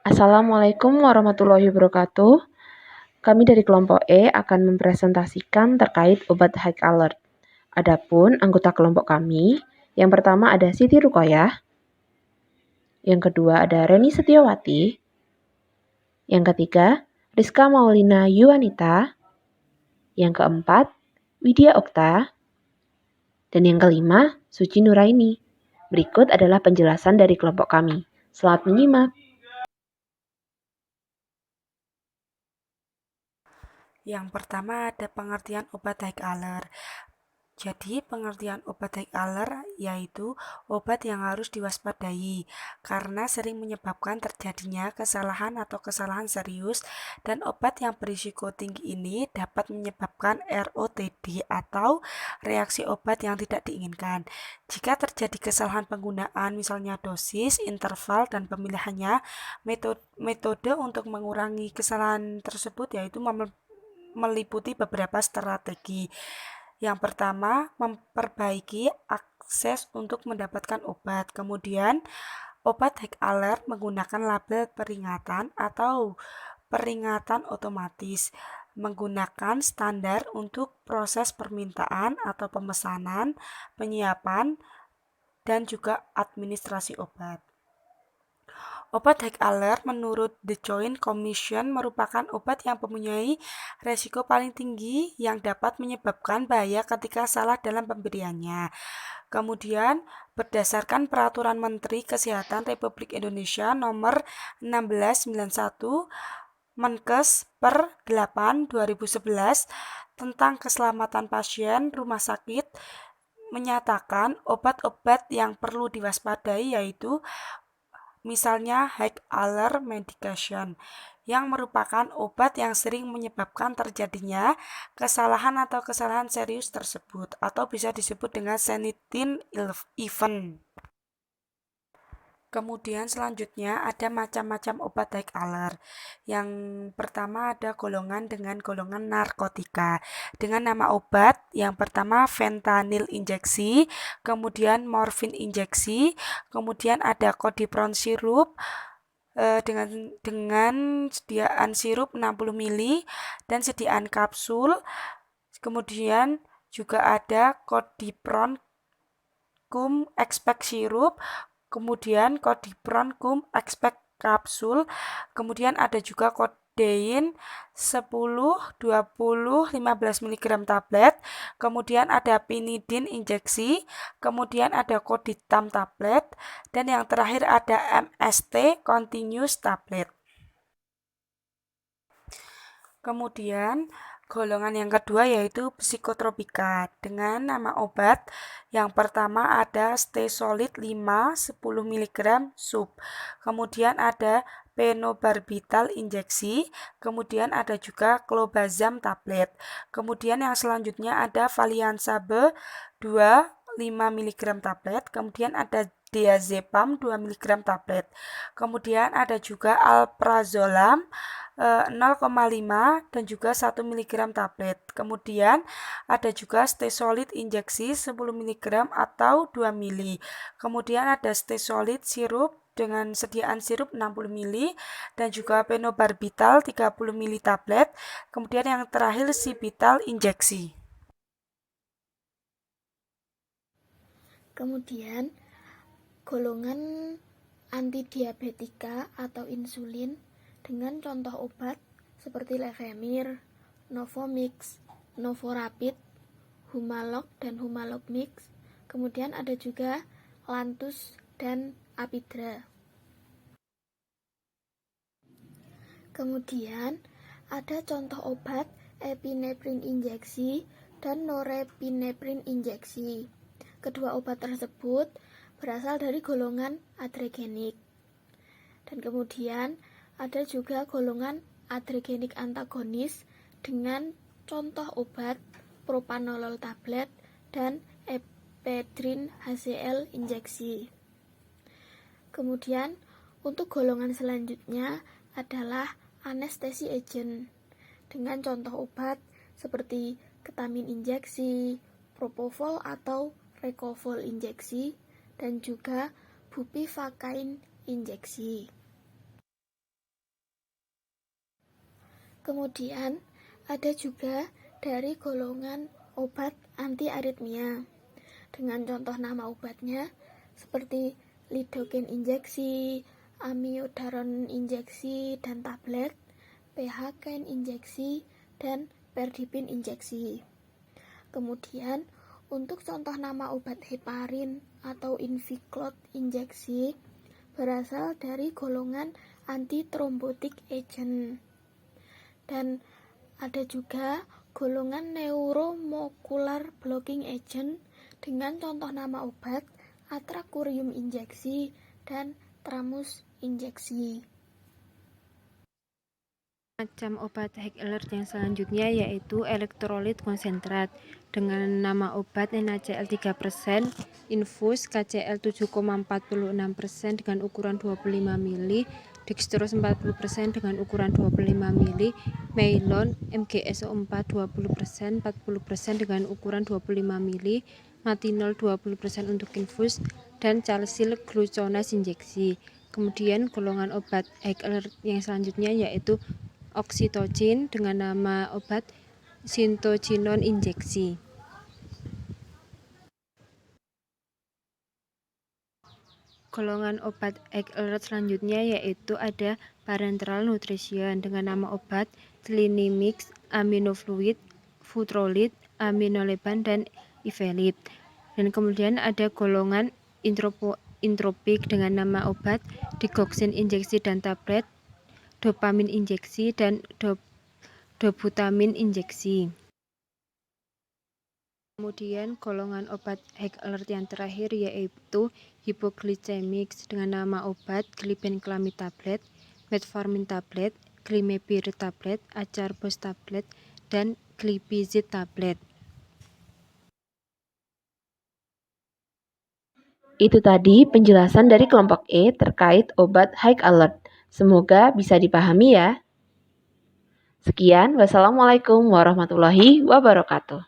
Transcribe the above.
Assalamualaikum warahmatullahi wabarakatuh. Kami dari kelompok E akan mempresentasikan terkait obat High Alert. Adapun anggota kelompok kami, yang pertama ada Siti Ruqayyah, yang kedua ada Reni Setiawati, yang ketiga Rizka Maulina Yuwanita, yang keempat Widya Okta, dan yang kelima Suci Nuraini. Berikut adalah penjelasan dari kelompok kami. Selamat menyimak. Yang pertama ada pengertian obat high alert. Jadi pengertian obat high alert yaitu obat yang harus diwaspadai karena sering menyebabkan terjadinya kesalahan atau kesalahan serius, dan obat yang berisiko tinggi ini dapat menyebabkan ROTD atau reaksi obat yang tidak diinginkan. Jika terjadi kesalahan penggunaan, misalnya dosis, interval, dan pemilihannya, metode untuk mengurangi kesalahan tersebut yaitu meliputi beberapa strategi. Yang pertama, memperbaiki akses untuk mendapatkan obat. Kemudian, obat high alert menggunakan label peringatan atau peringatan otomatis, menggunakan standar untuk proses permintaan atau pemesanan, penyiapan, dan juga administrasi obat. Obat high alert menurut The Joint Commission merupakan obat yang mempunyai resiko paling tinggi yang dapat menyebabkan bahaya ketika salah dalam pemberiannya. Kemudian, berdasarkan Peraturan Menteri Kesehatan Republik Indonesia Nomor 1691 Menkes per 8 2011 tentang keselamatan pasien rumah sakit menyatakan obat-obat yang perlu diwaspadai yaitu misalnya high alert medication, yang merupakan obat yang sering menyebabkan terjadinya kesalahan atau kesalahan serius tersebut, atau bisa disebut dengan senitine event. Kemudian selanjutnya ada macam-macam obat high alert. Yang pertama ada golongan dengan golongan narkotika. Dengan nama obat, yang pertama fentanyl injeksi, kemudian morfin injeksi, kemudian ada kodipron sirup dengan sediaan sirup 60 ml dan sediaan kapsul. Kemudian juga ada kodipron kum expect sirup, kemudian kodipron kum expect kapsul, kemudian ada juga kodein 10, 20, 15 mg tablet, kemudian ada pinidin injeksi, kemudian ada koditam tablet, dan yang terakhir ada MST continuous tablet. Kemudian golongan yang kedua yaitu psikotropika dengan nama obat. Yang pertama ada Stay-Solid 5-10 mg sub. Kemudian ada Phenobarbital injeksi. Kemudian ada juga Clobazam tablet. Kemudian yang selanjutnya ada Valianza B 2 5 mg tablet. Kemudian ada Diazepam 2 mg tablet. Kemudian ada juga Alprazolam 0,5 dan juga 1 mg tablet. Kemudian ada juga Stay-Solid injeksi 10 mg atau 2 ml. Kemudian ada Stay-Solid sirup dengan sediaan sirup 60 ml dan juga Phenobarbital 30 ml tablet. Kemudian yang terakhir Civital injeksi. Kemudian golongan antidiabetika atau insulin dengan contoh obat seperti Levemir, Novomix, Novorapid, Humalog dan Humalog Mix. Kemudian ada juga Lantus dan Apidra. Kemudian ada contoh obat epineprin injeksi dan norepineprin injeksi. Kedua obat tersebut berasal dari golongan adregenik. Dan kemudian ada juga golongan adregenik antagonis dengan contoh obat propanolol tablet dan ephedrine HCl injeksi. Kemudian untuk golongan selanjutnya adalah anestesi agent dengan contoh obat seperti ketamin injeksi, propofol atau rekofol injeksi, dan juga bupivacain injeksi. Kemudian ada juga dari golongan obat anti aritmia dengan contoh nama obatnya seperti lidocaine injeksi, amiodaron injeksi dan tablet, PHcaine injeksi, dan perdipin injeksi. Kemudian untuk contoh nama obat heparin atau Inviclot injeksi berasal dari golongan antitrombotic agent. Dan ada juga golongan neuromuscular blocking agent dengan contoh nama obat atracurium injeksi dan tramus injeksi. Macam obat high alert yang selanjutnya yaitu elektrolit konsentrat dengan nama obat NaCl 3%, infus KCl 7,46% dengan ukuran 25 ml, dextrose 40% dengan ukuran 25 ml, Maylon MgSO4 20% dengan ukuran 25 ml, matinol 20% untuk infus, dan calcium gluconase injeksi. Kemudian golongan obat high alert yang selanjutnya yaitu oksitocin dengan nama obat sintochinon injeksi. Golongan obat high alert selanjutnya yaitu ada parenteral nutrition dengan nama obat Tlinimix, aminofluid, futrolit, aminoleban, dan ivelip. Dan kemudian ada golongan intropik dengan nama obat digoxin injeksi dan tablet, dopamin injeksi, dan dobutamin injeksi. Kemudian golongan obat high alert yang terakhir yaitu hipoglycemic dengan nama obat glibenclamid tablet, metformin tablet, glimepiride tablet, acarbose tablet, dan glipizid tablet. Itu tadi penjelasan dari kelompok E terkait obat high alert. Semoga bisa dipahami ya. Sekian, wassalamualaikum warahmatullahi wabarakatuh.